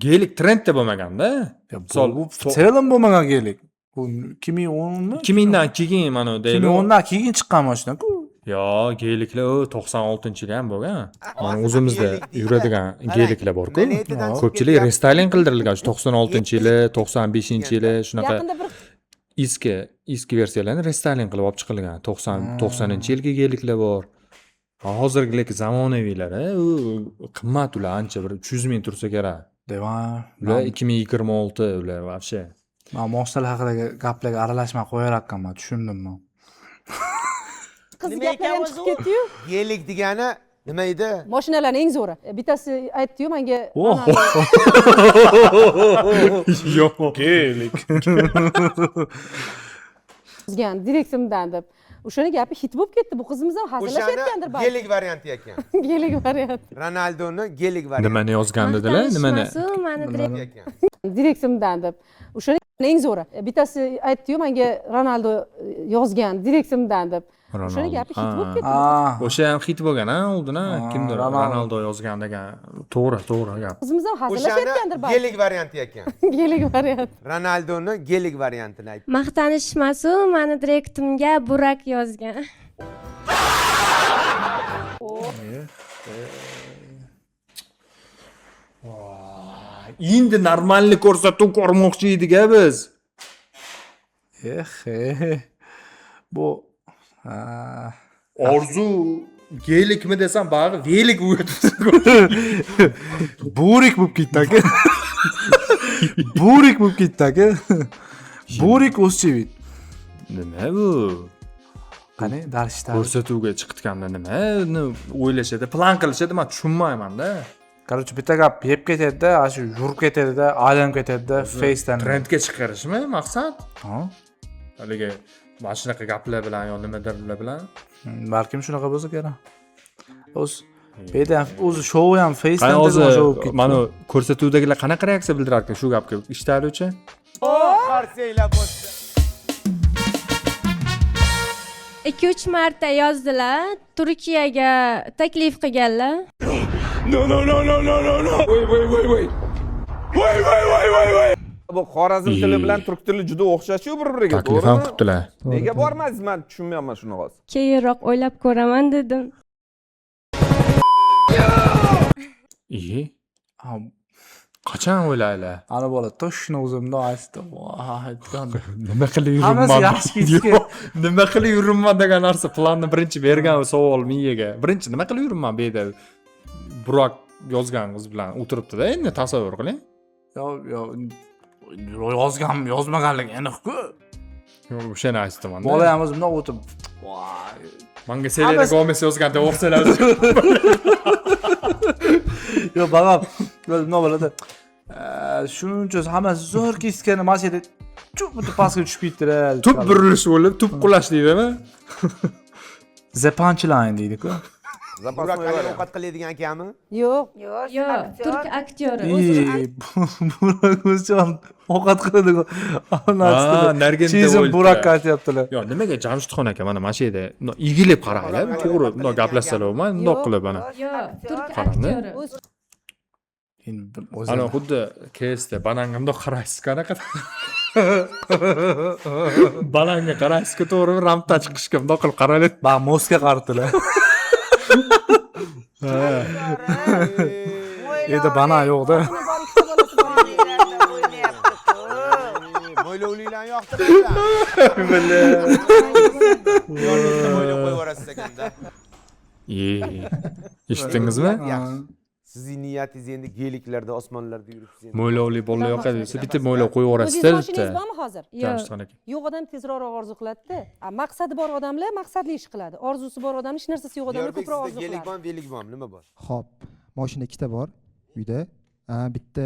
geylik trendda bo'lmaganda. Misol Bu в целом bo'lmagan geylik. Bu 2010mi? 2000dan keyin mana bu deydi. 2010dan keyin chiqqan mashina-ku. Yo, geyliklar 96-yili ham bo'lgan. Mana o'zimizda yuradigan geyliklar bor-ku. Ko'pchilik restayling qildirilgan shu 96-yili, 95-yili shunaqa Yaqinda bir eski versiyalarni restayling qilib olib chiqilgan. 90-yilgi geyliklar bor. Hozirgilik zamonaviylar, u qimmat ular ancha bir 300 ming tursa kerak. Devam. Ular 2026 ular вообще. Men moshtalar haqidagi gaplarga aralashmay qo'yar ekanman, tushundim men. qiz Nima gaplar ekan ham o'zi chiqib u? ketdi-yu. Gelik degani nima edi? Mashinalarning eng zo'ri. Bittasi aytdi-yu menga. Yo'q. Geylik. Qizgan direksimdan deb. O'shani gapi hit bo'lib ketdi. Bu qizimiz ham hazillashayotgandir balki. gelik varianti ekan. Gelik variant. Ronaldoni gelik varianti Nimani yozgan dedilar? Nimani? Mani direkt ekan. Direksimdan deb. O'shani eng zo'ri. Bittasi aytdi-yu menga Ronaldo yozgan direksimdan deb. O'shani gapi hit bo'lib ketdi. O'sha ham hit bo'lgan, oldin kimdir Ronaldo yozgan degan. To'g'ri gap. Qizimiz ham O'shani hazillashayotgandir balki. gelik varianti ekan. Gelik variant. Ronaldoni gelik variantini aytdi. maqtanishmasu mani direktimga Burak yozgan. Endi normalni ko'rsatuv ko'rmoqchi edik-a biz. Bu Orzu geylikmi desam, bag'i velik bo'lib burik bo'lib ketdi aka. Burik bo'lib ketdi aka. Burik o'schivit. Nima bu? Qani darshlar. Ko'rsatuvga chiqitganda nimani o'ylashadi, plan qilishadi, men tushunmayman-da. Короче, bitta gap yeb ketadi-da, shu yurib ketadi-da, aylanib ketadi-da, face'dan. Trendga chiqarishmi maqsad? Ha? Haligi mana shunaqa gaplar bilan yo nimadirlar bilan. Balkim shunaqa bo'lsa kerak. O'zi shou ham face'dan Hozir shou ketdi. mana ko'rsatuvdagilar qanaqa reaksiya bildirar ekan shu gapga ishtaluvchi? Qarsanglar bo'lsa. 2-3 marta yozdilar, Turkiyaga taklif qilganlar. Bu xorazm tili bilan turk tili juda o'xshash-ku bir-biriga, Taklif ham qilibdilar. Nega bormaysiz? Men tushunmayapman shuni hozir. Keyinroq o'ylab ko'raman dedim. Qachon o'ylaylar? Ana bola toshni o'zimda aytdi. Voy, Nima qilib hammasi yuribman? yaxshi ketdi. Nima qilib yuribman degan narsa planni birinchi bergan savol miyaga. Birinchi nima qilib yuribman bu yerda? Burak yozgan qiz bilan o'tiribdi-da, endi tasavvur qiling. Yozmaganligi aniq-ku. Yo'q, o'shani aytdim. Bola ham o'zimda o'tib. Voy. Menga Selena Gomez yozganda o'xshalar. Yo, babam nima bo'ladi? Shuncha hammasi zo'r kesgan masjidda chup pastga tushib ketdilar. Tub burilish bo'lib, tub qulash deydimi? The punchline deydi-ku. Burak ovqat qiladigan akami? Yo'q. Yo'q, turk aktyori. Burak o'zjon ovqat qiladi-ku. Chizim Burak aytyaptilar. Yo, nimaga Jamshidxon aka mana shu yerda egilib qaranglar, to'g'ri, bunday gaplashsalar, men bunday qilib mana. Yo'q, turk Qarangda. aktyori. Ana xuddi KSda bananga bunday qaraysiz qanaqa. Bananga qaraysiz-ku, to'g'ri, ramta chiqishga bunday qilib qaraylar. Ba mosga qaratilar. Endi banan yo'q-da. Mo'ylovliklarni yoqtiriblar. Yoningizda mo'ylov qo'yib yuborasiz ekanda. Eshitdingizmi? Sizning niyatingiz endi geliklarda, osmonlarda yuribsiz endi. Mo'ylovli bolalar yoqadi desa, bitta mo'ylov qo'yib yuborasiz-da. O'zingiz mashinangiz bormi hozir? Jamshidxon aka. Yo'q odam tezroq orzu qiladi-da. Maqsadi bor odamlar maqsadli ish qiladi. Orzusi bor odam hech narsasi yo'q odamlar ko'proq orzu qiladi. Gelik bormi, velik bormi? Nima bor? Xo'p, mashina ikkita bor uyda. bitta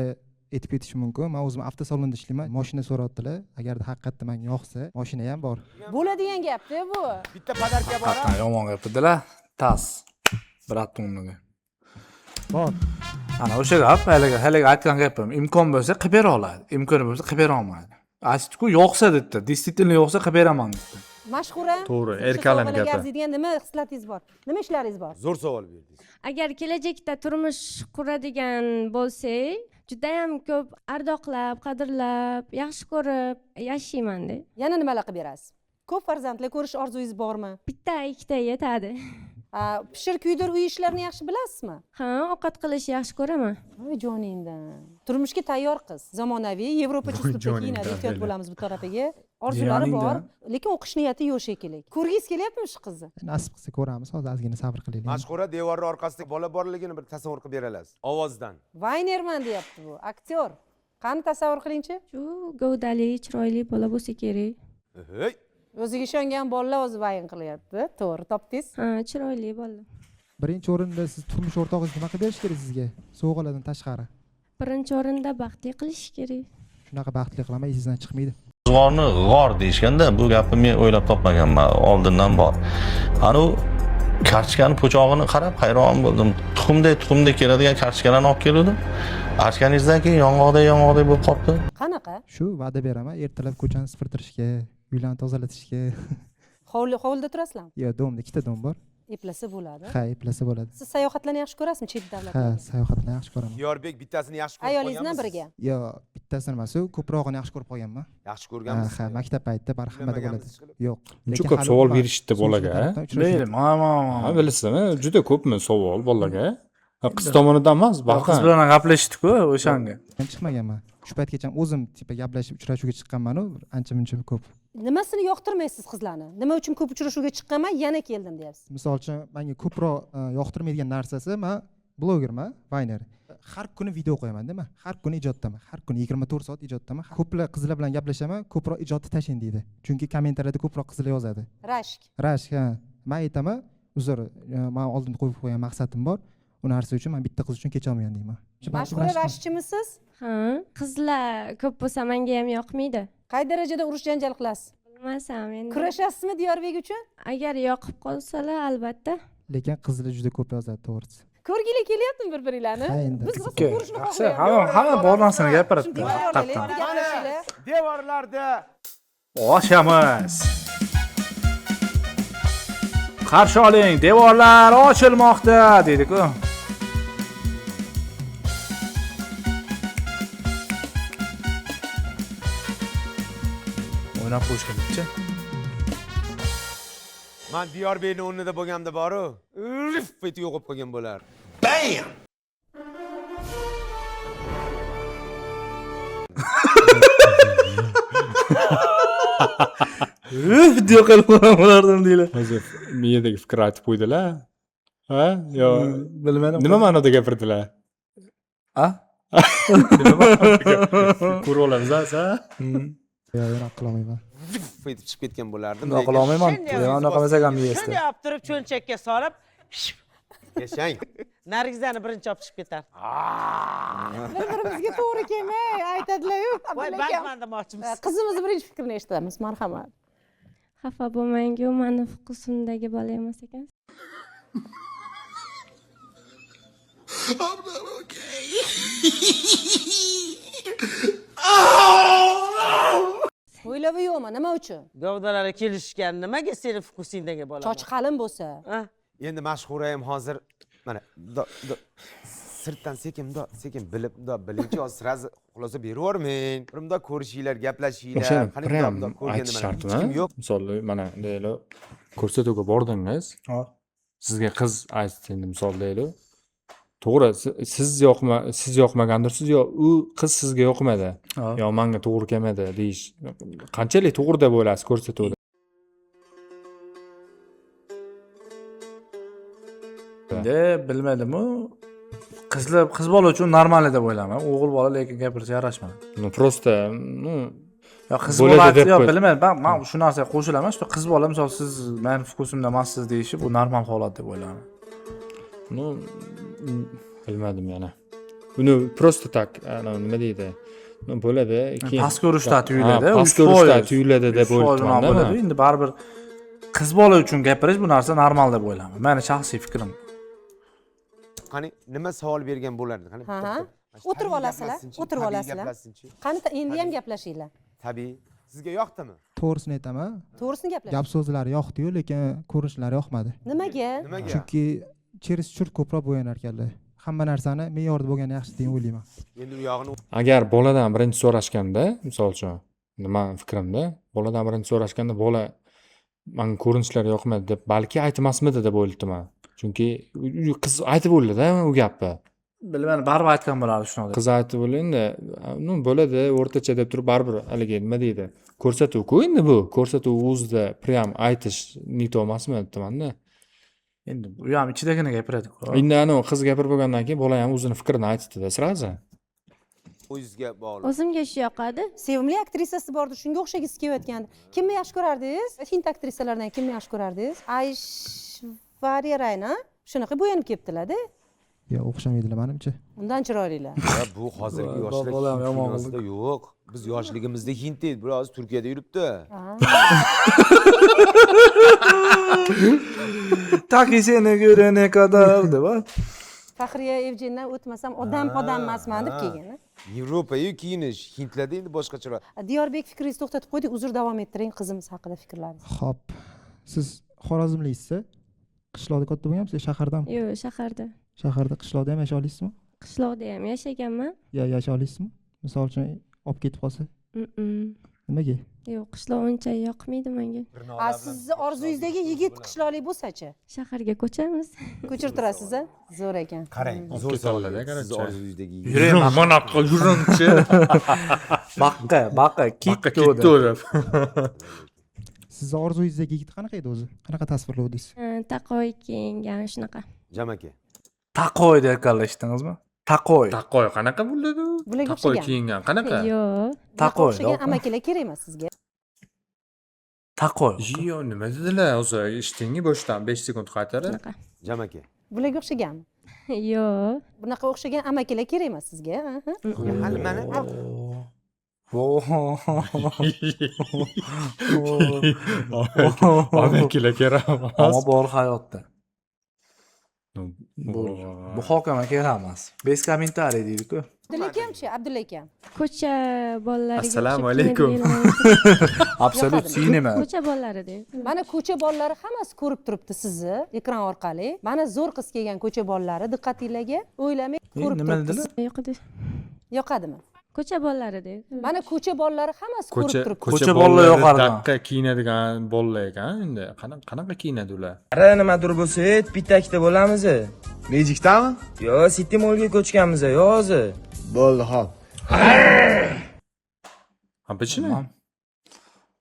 aytib ketish mumkin. Men o'zim avtosalonda ishlayman. Mashina so'rayaptilar. Agarda haqiqatda menga yoqsa, mashina ham bor. Bo'ladigan gapda bu. Bitta podarka bor. Haqiqatan yomon gapirdilar. Tas. Bratuniga. Bor. Ana o'sha gap, haliga aytgan gapim, imkon bo'lsa qilib bera oladi. Imkoni bo'lsa qilib bera olmaydi. Aytdi-ku, yoqsa dedi. Действительно yoqsa qilib beraman dedi. Mashhura. To'g'ri, erkalan gapi. Arzidigan nima hislatingiz bor? Nima ishlaringiz bor? Zo'r savol berdingiz. Agar kelajakda turmush quradigan bo'lsak, juda ham ko'p ardoqlab, qadrlab, yaxshi ko'rib yashayman-da. Yana nimalar qilib berasiz? Ko'p farzandli ko'rish orzungiz bormi? Bitta, ikkita yetadi. Pishir kuydir uy ishlarini yaxshi bilasizmi? Ha, ovqat qilishni yaxshi ko'raman. Voy joningdan. Turmushga tayyor qiz. Zamonaviy, Yevropacha uslubda kiyinadi, ehtiyot bo'lamiz bu tarafiga. Orzulari bor, lekin o'qish niyati yo'q shekilli. Ko'rgingiz kelyapmi shu qizni? Nasib qilsa ko'ramiz. Hozir ozgina sabr qilaylik. Mashhura devorning orqasida bola borligini bir tasavvur qilib bera olasiz. Ovozdan. Vaynerman deyapti bu, aktyor. Qani tasavvur qiling-chi? Shu gavdali, chiroyli bola bo'lsa kerak. Hey. O'ziga ishongan bolalar o'zi vayn qilyapti. To'g'ri topdingiz. Ha, chiroyli bola. Birinchi o'rinda siz turmush o'rtog'ingiz nima qilib berish kerak sizga? Sovg'alardan tashqari. Birinchi o'rinda baxtli qilish kerak. Shunaqa baxtli qilaman, esingizdan chiqmaydi. G'orni g'or deyishganda bu gapni men o'ylab topmaganman, oldindan bor. Anu kartochkani po'chog'ini qarab hayron bo'ldim. Tuxumdek keladigan kartochkalarni olib keldim. Ochganingizdan keyin yong'oqdek bo'lib qolibdi. Qanaqa? Shu va'da beraman, ertalab ko'chani supurtirishga, uylarni tozalatishga. Hovlida turasizlarmi? Yo'q, domda ikkita dom bor. Eplasa bo'ladi. Ha, eplasa bo'ladi. Siz sayohatlarni yaxshi ko'rasizmi chet Ha, davlatlarga? sayohatni yaxshi ko'raman. Yorbek bittasini yaxshi ko'rib Ayolingiz bilan birga. Yo'q, bittasini emas, ko'prog'ini yaxshi ko'rib qolganman. Yaxshi ko'rganmisiz? Ha, maktab paytida barhamada bo'ladi. Yo'q. Juda ko'p savol berishdi bolaga. Mayli, mana. Bilasizmi? Juda ko'pmi savol bolaga? Qiz tomonidan emas, Qiz bilan gaplashdik-ku o'shanga. Men chiqmaganman. Shu paytgacha o'zim tipa gaplashib uchrashuvga chiqqanman-u, ancha-muncha ko'p. Nimasini yoqtirmaysiz qizlarni? Nima uchun ko'p uchrashuvga chiqqanman, yana keldim deyapsiz. Misol uchun, menga ko'proq yoqtirmaydigan narsasi, men blogerman, Vayner. Har kuni video qo'yaman-da men. Har kuni ijoddaman. Har kuni 24 soat ijoddaman. Ko'plar qizlar bilan gaplashaman, ko'proq ijodni tashlang deydi. Chunki kommentariyada ko'proq qizlar yozadi. Rashk, ha. Men aytaman, uzr, men oldin qo'yib qo'ygan maqsadim bor. U narsa uchun men bitta qiz uchun kecha olmayman deyman. Mashhura rashkchimisiz? Ha, qizlar ko'p bo'lsa menga ham yoqmaydi. Qay darajada urush janjal qilasiz? Bilmasam endi. Kurashasizmi Diyorbek uchun? Agar yoqib qolsalar, albatta. Lekin qizlar juda ko'p yozadi, to'g'risi. Ko'rgili kelyaptimi bir-birlarini? Ha, endi. Biz ko'rishni Hamma bor narsani gapiradi. Devorlarda Ochamiz. Qarshi oling, devorlar ochilmoqda, dedi-ku. O'ynab qo'yish kerak-chi. Men Diyorbekning o'rnida bo'lganda boru, rif yo'qib qolgan bo'lar. Bam! Video qilib bo'lardim deylar. O'zi miyadagi fikr aytib qo'ydilar. Ha? Yo, bilmadim. nima ma'noda gapirdilar? A? Ko'rib olamiz, ha? Yo'q, yo'q, qilolmayman. Rif etib chiqib ketgan bo'lardim. Uni qilolmayman. Unaqa bo'lsa ham yeysiz. Shunday olib turib cho'nchakka solib, Yashang. Nargizani birinchi olib chiqib ketar. Bir-birimizga to'g'ri kelmay aytadilar-yu. Voy, band demoqchimiz. Qizimizni birinchi fikrini eshitamiz, marhamat. Xafa bo'lmang-ku, meni fuqusumdagi bola emas ekan. O'ylabi yo'qmi, nima uchun? Gavdalari kelishgan, nimaga seni fukusingdagi bola? Soch qalin bo'lsa. Endi Mashhura ham hozir mana sirtdan sekin bilib bilingchi, hozir sirazi xulosa beravermang. Birimda ko'rishinglar, gaplashinglar. O'sha ham aytish shartmi? Misol, mana deylik, ko'rsatuvga bordingiz. Sizga qiz aytdi endi misol deylik. To'g'ri, siz yoqmagandirsiz yo u qiz sizga yoqmadi. Yo menga to'g'ri kelmadi deyish. Qanchalik to'g'ri deb o'ylaysiz ko'rsatuvda? Endi bilmadim-u. Qiz bola uchun normal deb o'ylayman. O'g'il bola lekin gapirsa yarashmadi. Просто, yo qiz bola yo bilmayman. Men shu narsaga qo'shilaman. Shu qiz bola misol siz meni fukusimda emassiz deyishi bu normal holat deb o'ylayman. Bilmadim yana. uni просто так nima deydi bo'ladi keyin past ko'rishda tuyuladi, past ko'rishda tuyuladi deb o'ylayapman bo'ladi. Endi baribir qiz bola uchun gapirish bu narsa normal deb o'ylayman. Meni shaxsiy fikrim. qani nima savol bergan bo'lardi qani Ha, ha. O'tirib olasizlar, o'tirib olasizlar. Qani endi ham gaplashinglar. tabiiy sizga yoqdimi to'g'risini aytaman, To'g'risini gaplashing. gap so'zlari yoqdi-yu, lekin ko'rinishlari yoqmadi. Nimaga? Chunki чересчур ko'proq bo'yanar ekanlar. Hamma narsani me'yorda bo'lgani yaxshi deb o'ylayman. endi u yog'ini agar boladan birinchi so'rashganda misol uchun nima fikrimda boladan birinchi so'rashganda bola manga ko'rinishlari yoqmadi deb balki aytmasmidi deb o'ylayapman. Chunki qiz aytib bo'ldi-da u gapni. Bilmayman, baribir aytgan bo'lardi shunaqa. Qiz aytib bo'ldi, ну bo'ladi, o'rtacha deb turib baribir haligi nima deydi? Ko'rsatuv-ku endi bu. Ko'rsatuv o'zida prям aytish nito emasmi aytmanda. Endi u ham ichidagina gapiradi-ku. Endi ana qiz gapirib bo'lgandan keyin bola ham o'zini fikrini aytdi-da sirazi. o'zizga bog'liq O'zimga shu yoqadi. Sevimli aktrisasi bordi, shunga o'xshagisi kelayotgandi. Kimni yaxshi ko'rardingiz? Hind aktrisalaridan kimni yaxshi ko'rardingiz? Aishwarya Rayna shunaqa bo'yanib kelibdilar-da. Yo, o'xshamaydilar menimcha. Undan chiroylilar. Ya bu hozirgi yoshlar bolam yomon kinosida yo'q. Biz yoshligimizda Hind edi, bular hozir Turkiyada yuribdi. Taki seni ko'rene kadar deb. Faxriya Evjendan o'tmasam odam emasman deb kelgan. Yevropayu kiyinish, Hindlarda endi boshqacharoq. Diyorbek, fikringizni to'xtatib qo'ydik, uzr davom ettiring qizimiz haqida fikrlaringizni. Xo'p. Siz Xorazmlisiz? Qishloqda katta bo'lganmisiz, shahardami? Yo'q, shaharda. Shaharda qishloqda ham yashay olasizmi? Qishloqda ham yashaganman. Yo, yashay olasizmi? Misol uchun olib ketib qolsa. Nimaga? Yo'q, qishloq uncha yoqmaydi menga. Sizni orzungizdagi yigit qishloqlik bo'lsa-chi? Shaharga ko'chamiz. Ko'chirtirasiz-a? Zo'r ekan. Qarang, zo'r savollar. Siz orzungizdagi Yuring, mana yoqqa yuringchi. Baqa, kitto deb. Sizni orzungizdagi yigit qanaqa edi o'zi? Qanaqa tasvirlovdingiz? Taqoy kiyingan shunaqa. Jamaka. Taqoy deb eshitdingizmi? Taqoy. Taqoy qanaqa bo'ladi? Bularga Taqoy o'xshagan. kiyingan qanaqa? Yo'q. Taqoy. O'xshagan amakilar kerak emas sizga. Taqoy. Yo, nima dedilar? O'zi eshitdingmi boshdan 5 sekund qaytarib? Shunaqa. Jamaka. Bularga o'xshaganmi? Yo'q. Bunaqa o'xshagan amakilar kerak emas sizga. Hali mana Amakilar kerak emas. Ammo bor hayotda. Bu muhokama kerak emas. Bez kommentariy deydi-ku. Abdulla akamchi, Abdulla akam. Ko'cha bolalariga. Assalomu alaykum. Absolut sinema. Ko'cha bolalari deb. Mana ko'cha bolalari hammasi ko'rib turibdi sizni ekran orqali. Mana zo'r qiz kelgan ko'cha bolalari diqqatingizga o'ylamay ko'rib Nima turibdi. dedilar? Yo'qdi. Yoqadimi? Ko'cha bolalari deb. Mana ko'cha bolalari hammasi ko'rib turibdi. Ko'cha bolalar yoqardi. Daqqa kiyinadigan bolalar ekan endi. Qanaqa kiyinadi ular? Ara nimadir bo'lsa, bitakda bo'lamiz. Mejikdami? Yo, Sitimolga ko'chganmiz, yo hozir. Bo'ldi, xo'p. Обычный?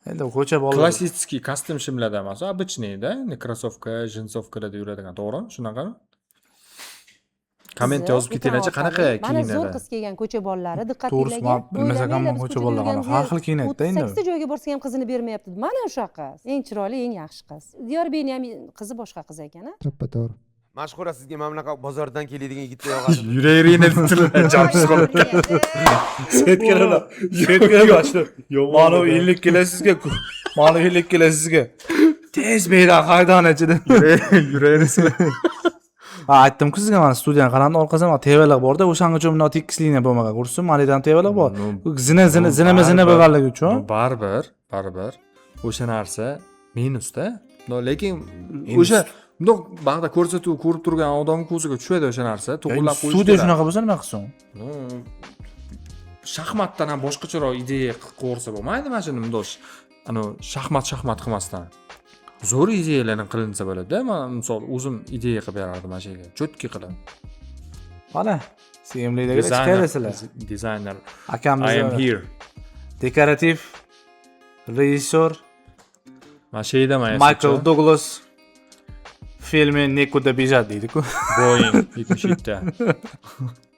Endi ko'cha bolalar. Klassический kostyum shimlarda emas, обычный-da. Endi krossovka, jinsovkalarda yuradigan, to'g'rimi? Shunaqami? Komment yozib ketinglarchi, qanaqa Mana kiyinadi? zo'r qiz kelgan ko'cha bolalari To'g'risi, diqqatingizga. men bilmasam ham ko'cha bolalari har xil kiyinadi-da endi. 8 ta joyga borsa ham qizini bermayapti. Mana o'sha qiz. Eng chiroyli, eng yaxshi qiz. Diyorbekning ham qizi boshqa qiz ekan-a? To'ppa-to'g'ri. Mashhura sizga mana bunaqa bozordan keladigan yigitlar yoqadi. Yuraveringni debdilar, jamsiz qolib. Setkalar. Setkalar boshda. Mana 50 kilo sizga. Mana 50 kilo sizga. Tez meydan haydan ichida. Yuraveringlar. Ha, aytdim-ku sizga, mana studiyani qarandi, orqasidan tevalar bor-da, o'shanga uchun bunday tekis liniya bo'lmagan. Ko'rsin, manidan tevalar bor. Zina bo'lganligi uchun. Baribir. O'sha narsa minusda. Lekin o'sha bundoq bag'da ko'rsatuv ko'rib turgan odam ko'ziga tushadi o'sha narsa. To'g'rilab qo'yish. Studiya shunaqa bo'lsa nima qilsin? Shaxmatdan ham boshqacharoq ideya qilib qo'ysa bo'lmaydi mana shuni bundoq. Ana shaxmat qilmasdan. Zo'r ideyalarni qilinsa bo'ladi-da. Men misol o'zim ideya qilib berardim mana shunga. Cho'tki qilib. Mana sevimlilarga chiqarasizlar. Dizayner. Akamiz I am here. Dekorativ rejissyor Mashinadan Michael Douglas filmi Nekuda bejat deydi-ku. Boeing 77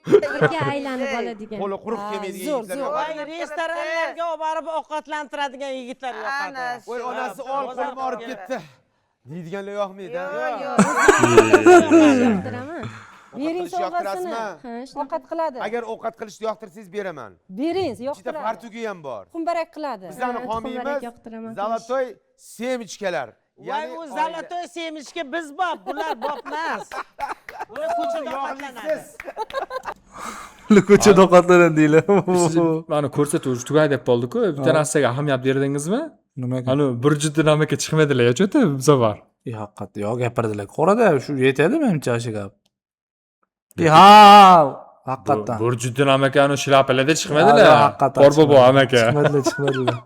Birga aylanib oladigan. Qo'li quruq kelmaydigan yigitlar yoqadi. Restoranlarga olib borib ovqatlantiradigan yigitlar yoqadi. Voy onasi ol qo'lim og'rib ketdi. Deydiganlar yoqmaydi. Yo'qdiraman. bering qilishni sovg'asini yoqtirasizmi? ovqat qiladi Agar ovqat qilishni yoqtirsangiz beraman. bering Ikkita yoqtiradi fartugi ham bor. xumbarak qiladi Bizlarni homiyimiz Zolotoy semichkalar. Voy u zolotoy semishga biz bop, bular bopmas. Bular ko'chada yog'lisiz. Ular ko'chada ovqatlanadi deylar. Siz mana ko'rsatuv tugay deb qoldi-ku. Bitta narsaga ahamiyat berdingizmi? Nimaga? Ana bir juda dinamika chiqmadilar yo'q-ku bu safar. Haqiqat, yo'q gapirdilar. Qorada shu yetadi menimcha shu gap. Ha, haqiqatdan. Bir juda dinamikani shlapalarda chiqmadilar. Haqiqatdan. Qorbobo amaka. Chiqmadilar.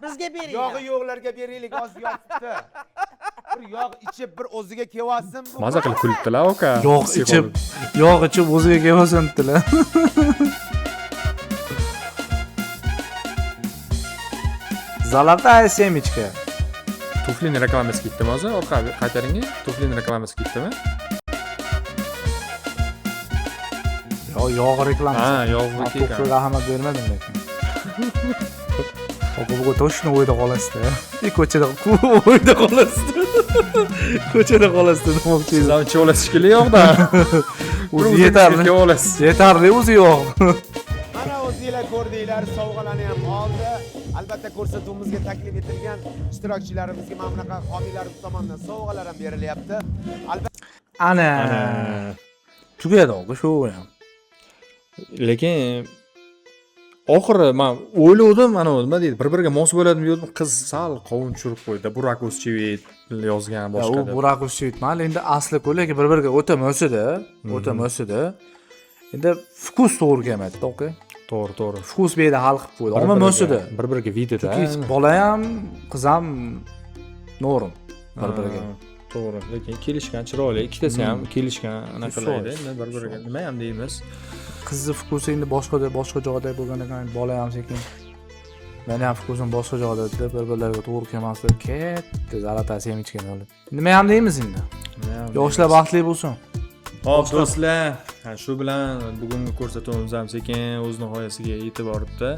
bizga bering. Yog'i yo'qlarga beraylik, hozir yotibdi. Bir yog' ichib bir o'ziga kelsin bu. Maza qilib kulibdilar aka. Yog' ichib o'ziga kelsin dedilar. Zolotaya semichka. Tuflini reklamasi ketdimi hozir? Orqaga qaytaring. Tuflini reklamasi ketdimi? Yog' reklamasi. Ha, yog' kelgan. Tufliga ahamiyat bermadim lekin. Bu точно o'yda qolasizda. Ko'chada o'yda qolasizda. Ko'chada qolasizda demoqchi. Siz ancha olasiz kerak yo'qda. O'zi yetarli. Yetarli o'zi yo'q. Mana o'zingizlar ko'rdinglar, sovg'alarni ham oldi. Albatta ko'rsatuvimizga taklif etilgan ishtirokchilarimizga mana bunaqa homiylarimiz tomonidan sovg'alar ham berilyapti. Albatta Ana. Tugadi shu ham. Lekin oxiri men o'yladim, mana nima deydi, bir-biriga mos bo'ladimi dedim, qiz sal qovun tushirib qo'ydi. Burak O'zchivit yozgan boshqa deb. U Burak O'zchivit mana endi asli-ku lekin bir-biriga o'ta mosida, o'ta mosida. Endi fokus to'g'ri kelmaydi, to'g'ri. To'g'ri. Fokus bu yerda hal qilib qo'ydi. Ammo mosida. Bir-biriga vidida. Chunki bola ham, qiz ham norm bir-biriga. To'g'ri, lekin kelishgan chiroyli, ikkitasi ham kelishgan anaqalaydi. Endi bir-biriga nima ham deymiz? Qizni fokusi endi boshqa joyda bo'lganidan bola ham sekin meni ham fokusim boshqa joyda deb bir-birlariga to'g'ri kelmaslik ketdi Zolotaya semichka olib. Nima ham deymiz endi? Yoshlar baxtli bo'lsin. Hop do'stlar, shu bilan bugungi ko'rsatuvimiz ham sekin o'z nihoyasiga yetib boribdi.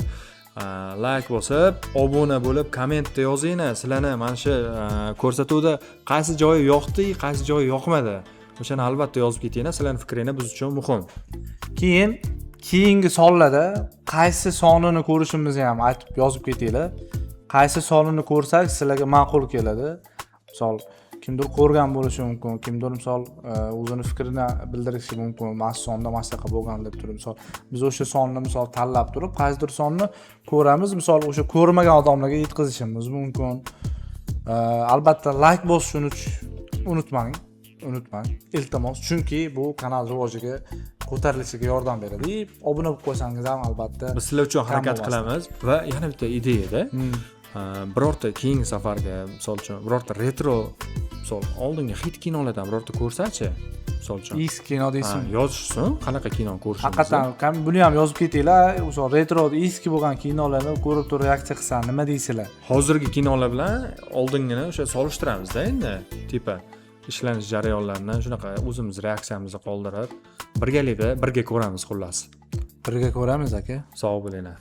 Like bosib, obuna bo'lib, kommentda yozinglar. Sizlarni mana shu ko'rsatuvda qaysi joyi yoqdi, qaysi joyi yoqmadi. O'shani albatta yozib ketinglar. Sizlarning fikringiz biz uchun muhim. Keyingi sonlarda qaysi sonini ko'rishimizni ham aytib yozib ketinglar. Qaysi sonini ko'rsak sizlarga ma'qul keladi. Misol kimdir ko'rgan bo'lishi mumkin, kimdir misol o'zini fikrini bildirishi mumkin. Mana shu sonda maslaqa bo'lgan deb turib, misol biz o'sha sonni misol tanlab turib, qaysidir sonni ko'ramiz, misol o'sha ko'rmagan odamlarga yetkazishimiz mumkin. Albatta like bosishni unutmang. Iltimos, chunki bu kanal rivojiga, ko'tarilishiga yordam beradi. Obuna bo'lib qo'ysangiz ham albatta biz sizlar uchun harakat qilamiz va yana bitta ideyada birorta keyingi safarga, misol uchun birorta retro, misol oldingi hit kinolardan birorta ko'rsachi, misol uchun. Eski kino deysizmi? Yozishsin, qanaqa kino ko'rishimiz. Haqiqatan buni ham yozib ketinglar. O'sha retro eski bo'lgan kinolarni ko'rib turib reaksiya qilsan, nima deysizlar? Hozirgi kinolar bilan oldingini o'sha solishtiramizda endi, tipa ishlanish jarayonlarini shunaqa o'zimiz reaksiyamizni qoldirib birgalikda birga ko'ramiz xullas. Birga ko'ramiz aka. Sog' bo'linglar.